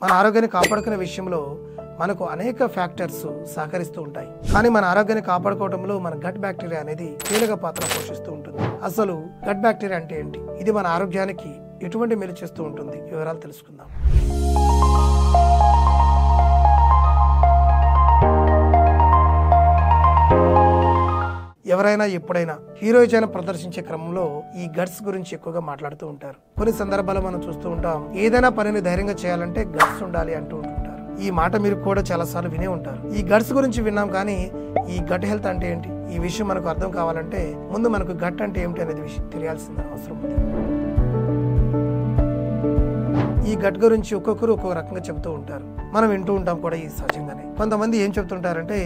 మన ఆరోగ్యాన్ని కాపాడుకునే విషయంలో మనకు అనేక ఫ్యాక్టర్స్ సహకరిస్తూ ఉంటాయి. కానీ మన ఆరోగ్యాన్ని కాపాడుకోవడంలో మన గట్ బ్యాక్టీరియా అనేది కీలక పాత్ర పోషిస్తూ ఉంటుంది. అసలు గట్ బ్యాక్టీరియా అంటే ఏంటి, ఇది మన ఆరోగ్యానికి ఎటువంటి మేలు చేస్తూ ఉంటుంది, వివరాలు తెలుసుకుందాం. ఎవరైనా ఎప్పుడైనా హీరోయిజం ప్రదర్శించే క్రమంలో ఈ గట్స్ గురించి ఎక్కువగా మాట్లాడుతూ ఉంటారు. కొన్ని సందర్భాల్లో మనం చూస్తూ ఉంటాం, ఏదైనా పనిని ధైర్యంగా చేయాలంటే గట్స్ ఉండాలి అంటూ ఉంటుంటారు. ఈ మాట మీరు కూడా చాలా సార్లు వినే ఉంటారు. ఈ గట్స్ గురించి విన్నాం, కానీ ఈ గట్ హెల్త్ అంటే ఏంటి, ఈ విషయం మనకు అర్థం కావాలంటే ముందు మనకు గట్ అంటే ఏమిటి అనేది విషయం తెలియాల్సిన అవసరం ఉంది. ఈ గట్ గురించి ఒక్కొక్కరు ఒక్కొక్క రకంగా చెబుతూ ఉంటారు. మనం వింటూ ఉంటాం కూడా ఈ సహజంగానే. కొంతమంది ఏం చెప్తుంటారంటే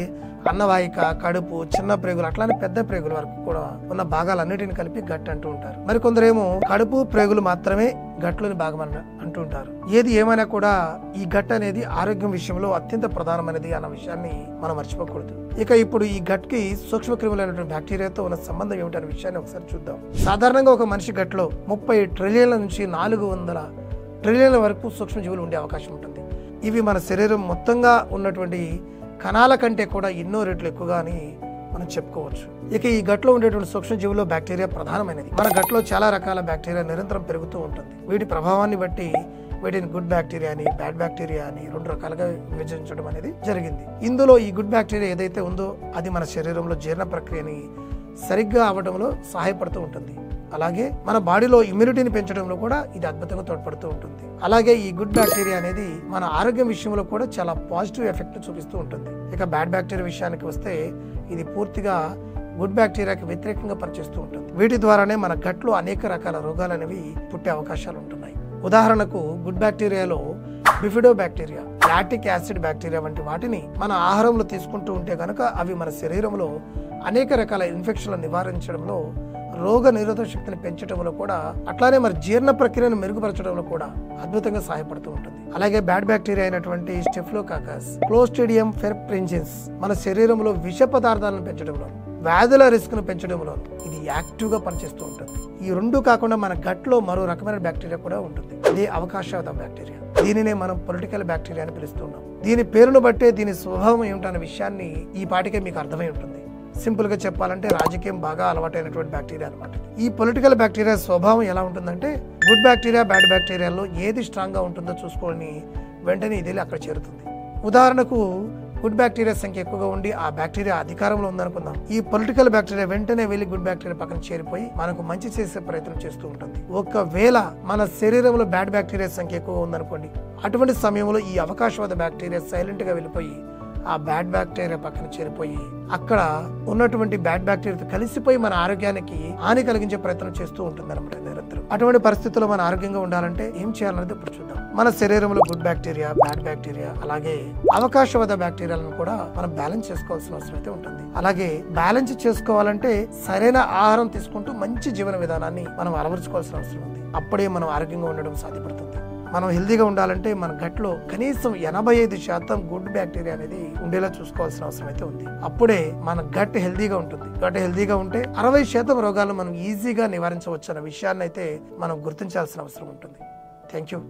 అన్నవాహిక, కడుపు, చిన్న ప్రేగులు, అట్లానే పెద్ద ప్రేగుల వరకు కూడా ఉన్న భాగాలన్నిటిని కలిపి గట్ అంటూ ఉంటారు. మరి కొందరేమో కడుపు, ప్రేగులు మాత్రమే గట్లోని భాగం అంటూ ఉంటారు. ఏది ఏమైనా కూడా ఈ గట్ అనేది ఆరోగ్యం విషయంలో అత్యంత ప్రధానమైనది అన్న విషయాన్ని మనం మర్చిపోకూడదు. ఇక ఇప్పుడు ఈ గట్ కి సూక్ష్మక్రిములైనటువంటి బ్యాక్టీరియాతో ఉన్న సంబంధం ఏమిటనే విషయాన్ని ఒకసారి చూద్దాం. సాధారణంగా ఒక మనిషి గట్లో 30 ట్రిలియన్ల నుంచి 400 ట్రిలియన్ల వరకు సూక్ష్మజీవులు ఉండే అవకాశం ఉంటుంది. ఇవి మన శరీరం మొత్తంగా ఉన్నటువంటి కణాల కంటే కూడా ఎన్నో రెట్లు ఎక్కువగా అని మనం చెప్పుకోవచ్చు. ఇక ఈ గట్లో ఉండేటువంటి సూక్ష్మజీవుల్లో బ్యాక్టీరియా ప్రధానమైనది. మన గట్లో చాలా రకాల బ్యాక్టీరియా నిరంతరం పెరుగుతూ ఉంటుంది. వీటి ప్రభావాన్ని బట్టి వీటిని గుడ్ బ్యాక్టీరియా అని, బ్యాడ్ బ్యాక్టీరియా అని 2 రకాలుగా విభజించడం అనేది జరిగింది. ఇందులో ఈ గుడ్ బ్యాక్టీరియా ఏదైతే ఉందో అది మన శరీరంలో జీర్ణ ప్రక్రియని సరిగ్గా అవ్వడంలో సహాయపడుతూ ఉంటుంది. అలాగే మన బాడీలో ఇమ్యూనిటీని పెంచడంలో కూడా ఇది అద్భుతంగా తోడ్పడుతూ ఉంటుంది. అలాగే ఈ గుడ్ బ్యాక్టీరియా అనేది మన ఆరోగ్యం విషయంలో కూడా చాలా పాజిటివ్ ఎఫెక్ట్ చూపిస్తూ ఉంటుంది. ఇక బ్యాడ్ బ్యాక్టీరియా విషయానికి వస్తే ఇది పూర్తిగా గుడ్ బ్యాక్టీరియాకి వ్యతిరేకంగా పనిచేస్తూ ఉంటుంది. వీటి ద్వారానే మన గట్లో అనేక రకాల రోగాలు అనేవి పుట్టే అవకాశాలు ఉంటున్నాయి. ఉదాహరణకు గుడ్ బ్యాక్టీరియాలో bifidobacteria, lactic acid bacteria వంటి వాటిని మన ఆహారంలో తీసుకుంటూ ఉంటే కనుక అవి మన శరీరంలో అనేక రకాల ఇన్ఫెక్షన్లను నివారించడంలో, రోగ నిరోధక శక్తిని పెంచడంలో కూడా, అట్లానే మరి జీర్ణ ప్రక్రియను మెరుగుపరచడంలో కూడా అద్భుతంగా సహాయపడుతూ ఉంటుంది. అలాగే బ్యాడ్ బ్యాక్టీరియా అయినటువంటి స్టెఫిలోకాకస్, క్లోస్ట్రిడియం పెర్ప్రెన్సిస్ మన శరీరంలో విష పదార్థాలను పెంచడంలో, వ్యాధుల రిస్క్ ను పెంచడంలో ఇది యాక్టివ్ గా పనిచేస్తూ ఉంటుంది. ఈ 2 కాకుండా మన గట్ లో మరో రకమైన బ్యాక్టీరియా కూడా ఉంటుంది. అదే అవకాశవాద బ్యాక్టీరియా. దీనినే మనం పొలిటికల్ బ్యాక్టీరియా అని పిలుస్తున్నాం. దీని పేరును బట్టే దీని స్వభావం ఏమిటన్న విషయాన్ని ఈ పాటికే మీకు అర్థమై ఉంటుంది. సింపుల్ గా చెప్పాలంటే రాజకీయం బాగా అలవాటైనటువంటి బ్యాక్టీరియా అనమాట. ఈ పొలిటికల్ బ్యాక్టీరియా స్వభావం ఎలా ఉంటుందంటే గుడ్ బ్యాక్టీరియా, బ్యాడ్ బ్యాక్టీరియాలో ఏది స్ట్రాంగ్ గా ఉంటుందో చూసుకొని వెంటనే ఇది అక్కడ చేరుతుంది. ఉదాహరణకు గుడ్ బ్యాక్టీరియా సంఖ్య ఎక్కువగా ఉండి ఆ బ్యాక్టీరియా అధికారంలో ఉందనుకుందాం. ఈ పొలిటికల్ బ్యాక్టీరియా వెంటనే వెళ్లి గుడ్ బ్యాక్టీరియా పక్కన చేరిపోయి మనకు మంచి చేసే ప్రయత్నం చేస్తూ ఉంటుంది. ఒకవేళ మన శరీరంలో బ్యాడ్ బ్యాక్టీరియా సంఖ్య ఎక్కువగా ఉందనుకోండి, అటువంటి సమయంలో ఈ అవకాశవాద బ్యాక్టీరియా సైలెంట్ గా వెళ్ళిపోయి ఆ బ్యాడ్ బ్యాక్టీరియా పక్కన చేరిపోయి అక్కడ ఉన్నటువంటి బ్యాడ్ బ్యాక్టీరియాతో కలిసిపోయి మన ఆరోగ్యానికి హాని కలిగించే ప్రయత్నం చేస్తూ ఉంటుంది అనమాట నిరంతరం. అటువంటి పరిస్థితుల్లో మన ఆరోగ్యంగా ఉండాలంటే ఏం చేయాలనేది ఇప్పుడు చూద్దాం. మన శరీరంలో గుడ్ బ్యాక్టీరియా, బ్యాడ్ బ్యాక్టీరియా, అలాగే అవకాశవాద బ్యాక్టీరియాలను కూడా మనం బ్యాలెన్స్ చేసుకోవాల్సిన అవసరం అయితే ఉంటుంది. అలాగే బ్యాలెన్స్ చేసుకోవాలంటే సరైన ఆహారం తీసుకుంటూ మంచి జీవన విధానాన్ని మనం అలవరుచుకోవాల్సిన అవసరం ఉంది. అప్పుడే మనం ఆరోగ్యంగా ఉండడం సాధ్యపడుతుంది. మనం హెల్దీగా ఉండాలంటే మన గట్లో కనీసం 85% గుడ్ బ్యాక్టీరియా అనేది ఉండేలా చూసుకోవాల్సిన అవసరం అయితే ఉంది. అప్పుడే మన గట్ హెల్దీగా ఉంటుంది. గట్ హెల్దీగా ఉంటే 60% రోగాలను మనం ఈజీగా నివారించవచ్చు అన్న విషయాన్ని అయితే మనం గుర్తించాల్సిన అవసరం ఉంటుంది. Thank you.